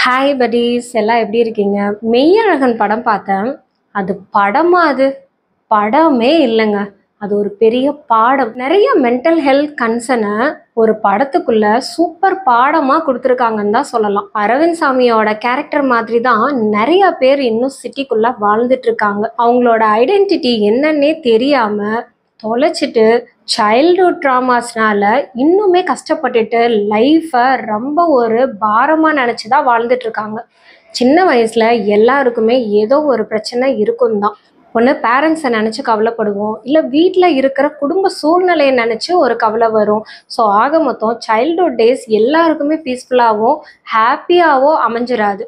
Hi buddies எல்லாம் எப்படி இருக்கீங்க? மெய்யழகன் படம் பார்த்தேன். அது படமா அது? படமே இல்லைங்க. அது ஒரு பெரிய பாடம். நிறைய மென்டல் ஹெல்த் கன்சர்னை ஒரு படத்துக்குள்ள சூப்பர் பாடமா கொடுத்துருக்காங்கன்னு தான் சொல்லலாம். அரவிந்த் சாமியோட கேரக்டர் மாதிரி தான் நிறைய பேர் இன்னும் சிட்டிக்குள்ள வாழ்ந்துட்டு இருக்காங்க. அவங்களோட ஐடென்டிட்டி என்னன்னே தெரியாம தொலைச்சிட்டு சைல்ட்ஹுட் ட்ராமாஸ்னால இன்னுமே கஷ்டப்பட்டுட்டு லைஃப்பை ரொம்ப ஒரு பாரமாக நினச்சி தான் வாழ்ந்துட்டு இருக்காங்க. சின்ன வயசில் எல்லாருக்குமே ஏதோ ஒரு பிரச்சனை இருக்கும் தான். ஒன்று பேரண்ட்ஸை நினச்சி கவலைப்படுவோம், இல்லை வீட்டில் இருக்கிற குடும்ப சூழ்நிலையை நினச்சி ஒரு கவலை வரும். ஸோ ஆக மொத்தம் சைல்ட்ஹுட் டேஸ் எல்லாருக்குமே பீஸ்ஃபுல்லாகவும் ஹாப்பியாகவும் அமைஞ்சிடாது.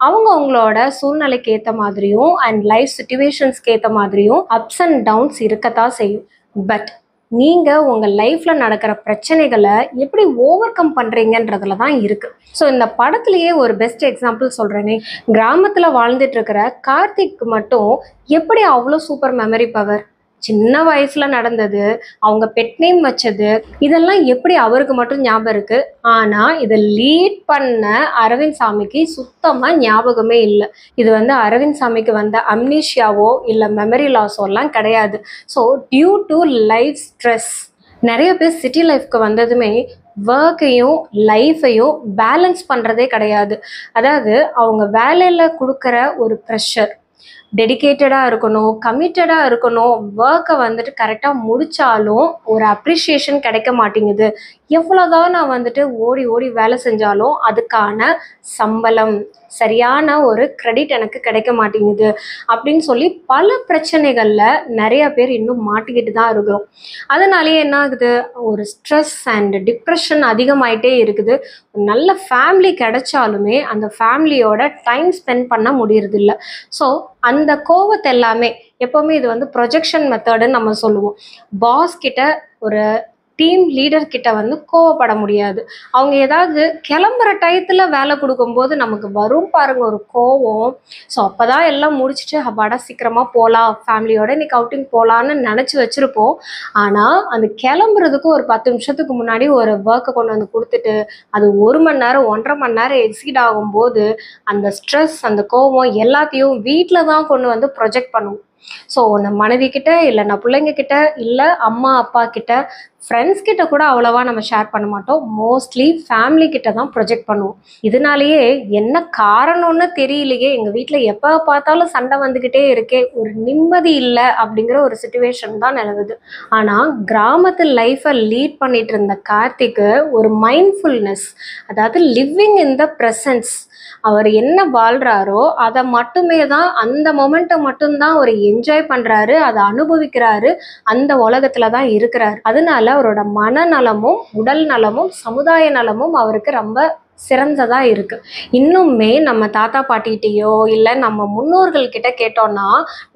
அவங்களோட சூழ்நிலைக்கு ஏற்ற மாதிரியும் அண்ட் லைஃப் சுச்சுவேஷன்ஸ்க்கு ஏற்ற மாதிரியும் அப்ஸ் அண்ட் டவுன்ஸ் இருக்கத்தான் செய்யும். பட் நீங்கள் உங்கள் லைஃப்பில் நடக்கிற பிரச்சனைகளை எப்படி ஓவர் கம் பண்ணுறீங்கன்றதுல தான் இருக்குது. ஸோ இந்த படத்துலேயே ஒரு பெஸ்ட் எக்ஸாம்பிள் சொல்கிறேனே, கிராமத்தில் வாழ்ந்துட்டு இருக்கிற கார்த்திக் மட்டும் எப்படி அவ்வளோ சூப்பர் மெமரி பவர். சின்ன வயசில் நடந்தது, அவங்க பெட் நேம் வச்சது, இதெல்லாம் எப்படி அவருக்கு மட்டும் ஞாபகம் இருக்குது. ஆனால் இதை லீட் பண்ண அரவிந்த் சாமிக்கு சுத்தமாக ஞாபகமே இல்லை. இது அரவிந்த் சாமிக்கு வந்த அம்னீஷியாவோ இல்லை மெமரி லாஸோலாம் கிடையாது. So due to life stress. நிறைய பேர் சிட்டி லைஃப்க்கு வந்ததுமே ஒர்க்கையும் லைஃப்பையும் பேலன்ஸ் பண்ணுறதே கிடையாது. அதாவது அவங்க வேலையில் கொடுக்குற ஒரு ப்ரெஷர், டெடிக்கேட்டடாக இருக்கணும், கமிட்டடாக இருக்கணும், ஒர்க்கை கரெக்டாக முடித்தாலும் ஒரு அப்ரிஷியேஷன் கிடைக்க மாட்டேங்குது. எவ்வளோதான் நான் ஓடி ஓடி வேலை செஞ்சாலும் அதுக்கான சம்பளம், சரியான ஒரு கிரெடிட் எனக்கு கிடைக்க மாட்டேங்குது அப்படின்னு சொல்லி பல பிரச்சனைகளில் நிறைய பேர் இன்னும் மாட்டிக்கிட்டு தான் இருக்கிறோம். அதனாலேயே என்ன ஆகுது, ஒரு ஸ்ட்ரெஸ் அண்ட் டிப்ரெஷன் அதிகமாயிட்டே இருக்குது. நல்ல ஃபேமிலி கிடைச்சாலுமே அந்த ஃபேமிலியோட டைம் ஸ்பெண்ட் பண்ண முடியறதில்ல. ஸோ அந்த கோவத்தை எல்லாமே எப்போவுமே இது ப்ரொஜெக்ஷன் மெத்தடுன்னு நம்ம சொல்லுவோம். பாஸ் கிட்ட ஒரு டீம் லீடர் கிட்ட கோவப்பட முடியாது. அவங்க ஏதாவது கிளம்புற டயத்தில் வேலை கொடுக்கும்போது நமக்கு வரும் பாருங்க ஒரு கோவம். ஸோ அப்போ தான் எல்லாம் முடிச்சுட்டு அப்பாடா சீக்கிரமாக போகலாம், ஃபேமிலியோட இன்னைக்கு அவுட்டிங் போகலான்னு நினச்சி வச்சுருப்போம். ஆனால் அந்த கிளம்புறதுக்கு ஒரு 10 நிமிஷத்துக்கு முன்னாடி ஒரு ஒர்க்கை கொண்டு வந்து கொடுத்துட்டு அது 1 மணி நேரம் 1.5 மணி நேரம் எக்ஸீட் ஆகும்போது அந்த ஸ்ட்ரெஸ், அந்த கோவம் எல்லாத்தையும் வீட்டில் தான் கொண்டு வந்து ப்ரொஜெக்ட் பண்ணுவோம். ஸோ நம்ம மனைவி கிட்ட, இல்லைன்னா பிள்ளைங்க கிட்ட, இல்லை அம்மா அப்பா கிட்ட, ஃப்ரெண்ட்ஸ் கிட்ட கூட அவ்வளோவா நம்ம ஷேர் பண்ண மாட்டோம். மோஸ்ட்லி ஃபேமிலி கிட்ட தான் ப்ரொஜெக்ட் பண்ணுவோம். இதனாலேயே என்ன காரணம்னு தெரியலையே, எங்கள் வீட்டில் எப்போ பார்த்தாலும் சண்டை வந்துக்கிட்டே இருக்கே, ஒரு நிம்மதி இல்லை அப்படிங்கிற ஒரு சுச்சுவேஷன் தான் நிலவுது. ஆனால் கிராமத்து லைஃப்பை லீட் பண்ணிட்டு இருந்த கார்த்திக்கு ஒரு மைண்ட்ஃபுல்னஸ், அதாவது லிவிங் இன் த ப்ரெசன்ஸ், அவர் என்ன வாழ்கிறாரோ அதை மட்டுமே தான், அந்த மொமெண்ட்டை மட்டும்தான் அவர் என்ஜாய் பண்ணுறாரு, அதை அனுபவிக்கிறாரு, அந்த உலகத்தில் தான் இருக்கிறார். அதனால அவரோட மனநலமும் உடல் நலமும் சமுதாய நலமும் அவருக்கு ரொம்ப சிறந்ததாக இருக்குது. இன்னுமே நம்ம தாத்தா பாட்டிகிட்டையோ இல்லை நம்ம முன்னோர்கள் கிட்ட கேட்டோம்னா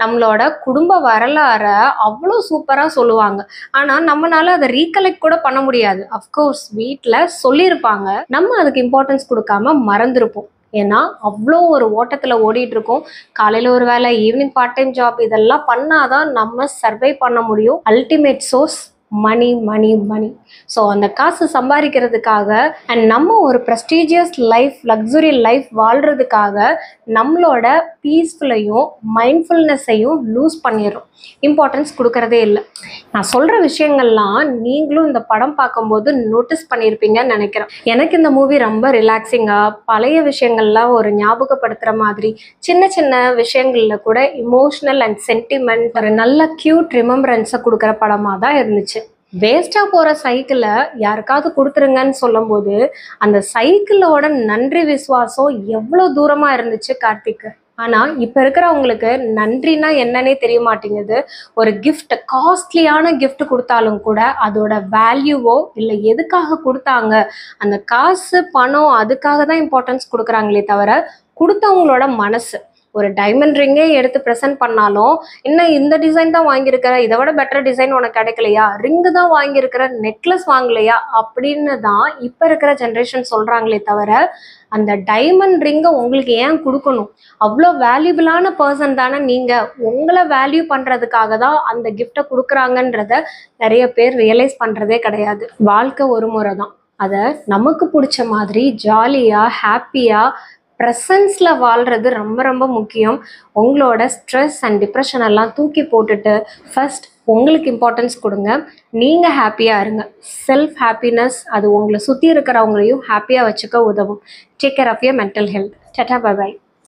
நம்மளோட குடும்ப வரலாறை அவ்வளோ சூப்பராக சொல்லுவாங்க. ஆனால் நம்மளால அதை ரீகலெக்ட் கூட பண்ண முடியாது. அஃப்கோர்ஸ் வீட்டில் சொல்லியிருப்பாங்க, நம்ம அதுக்கு இம்பார்ட்டன்ஸ் கொடுக்காம மறந்துருப்போம். ஏன்னா அவ்வளோ ஒரு ஓட்டத்தில் ஓடிட்டு இருக்கோம். காலையில் ஒரு வேலை, ஈவினிங் பார்ட் டைம் ஜாப், இதெல்லாம் பண்ணாதான் நம்ம சர்வை பண்ண முடியும். அல்டிமேட் சோர்ஸ் மணி மணி மணி. ஸோ அந்த காசு சம்பாதிக்கிறதுக்காக அண்ட் நம்ம ஒரு ப்ரெஸ்டீஜியஸ் லைஃப், லக்ஸுரி லைஃப் வாழ்கிறதுக்காக நம்மளோட பீஸ்ஃபுல்லையும் மைண்ட்ஃபுல்னஸையும் லூஸ் பண்ணிடுறோம், இம்பார்ட்டன்ஸ் கொடுக்கறதே இல்லை. நான் சொல்கிற விஷயங்கள்லாம் நீங்களும் இந்த படம் பார்க்கும்போது நோட்டீஸ் பண்ணியிருப்பீங்கன்னு நினைக்கிறேன். எனக்கு இந்த மூவி ரொம்ப ரிலாக்ஸிங்காக, பழைய விஷயங்கள்லாம் ஒரு ஞாபகப்படுத்துகிற மாதிரி, சின்ன சின்ன விஷயங்களில் கூட இமோஷ்னல் அண்ட் சென்டிமெண்ட், ஒரு நல்ல க்யூட் ரிமெம்பரன்ஸை கொடுக்குற படமாக தான் இருந்துச்சு. வேஸ்ட்டாக போகிற சைக்கிளை யாருக்காவது கொடுத்துருங்கன்னு சொல்லும்போது அந்த சைக்கிளோட நன்றி விசுவாசம் எவ்வளோ தூரமாக இருந்துச்சு கார்த்திக்கு. ஆனால் இப்போ இருக்கிறவங்களுக்கு நன்றினா என்னன்னே தெரிய மாட்டேங்குது. ஒரு கிஃப்ட், காஸ்ட்லியான கிஃப்ட் கொடுத்தாலும் கூட அதோட வேல்யூவோ இல்லை எதுக்காக கொடுத்தாங்க, அந்த காசு பணம் அதுக்காக தான் இம்பார்ட்டன்ஸ் கொடுக்குறாங்களே தவிர கொடுத்தவங்களோட மனசு. ஒரு டைமண்ட் ரிங்கே எடுத்து ப்ரெசென்ட் பண்ணாலும், இன்னும் இந்த டிசைன் தான் வாங்கியிருக்கிற, இதை விட பெட்டர் டிசைன் உனக்கு கிடைக்கலையா, ரிங்கு தான் வாங்கியிருக்கிற, நெக்லஸ் வாங்கலையா அப்படின்னு தான் இப்போ இருக்கிற ஜென்ரேஷன் சொல்கிறாங்களே தவிர அந்த டைமண்ட் ரிங்கை உங்களுக்கு ஏன் கொடுக்கணும்? அவ்வளோ வேல்யூபிளான பர்சன் தானே நீங்கள். உங்களை வேல்யூ பண்ணுறதுக்காக தான் அந்த கிஃப்டை கொடுக்குறாங்கன்றத நிறைய பேர் ரியலைஸ் பண்ணுறதே கிடையாது. வாழ்க்கை ஒரு முறை தான். அதை நமக்கு பிடிச்ச மாதிரி ஜாலியாக ஹாப்பியாக ப்ரெசன்ஸில் வாழ்கிறது ரொம்ப ரொம்ப முக்கியம். உங்களோட ஸ்ட்ரெஸ் அண்ட் டிப்ரெஷன் எல்லாம் தூக்கி போட்டுட்டு ஃபர்ஸ்ட் உங்களுக்கு இம்பார்ட்டன்ஸ் கொடுங்க. நீங்கள் ஹாப்பியாக இருங்க. செல்ஃப் ஹாப்பினஸ் அது உங்களை சுற்றி இருக்கிறவங்களையும் ஹாப்பியாக வச்சுக்க உதவும். Take care of your mental health. Tata, bye by.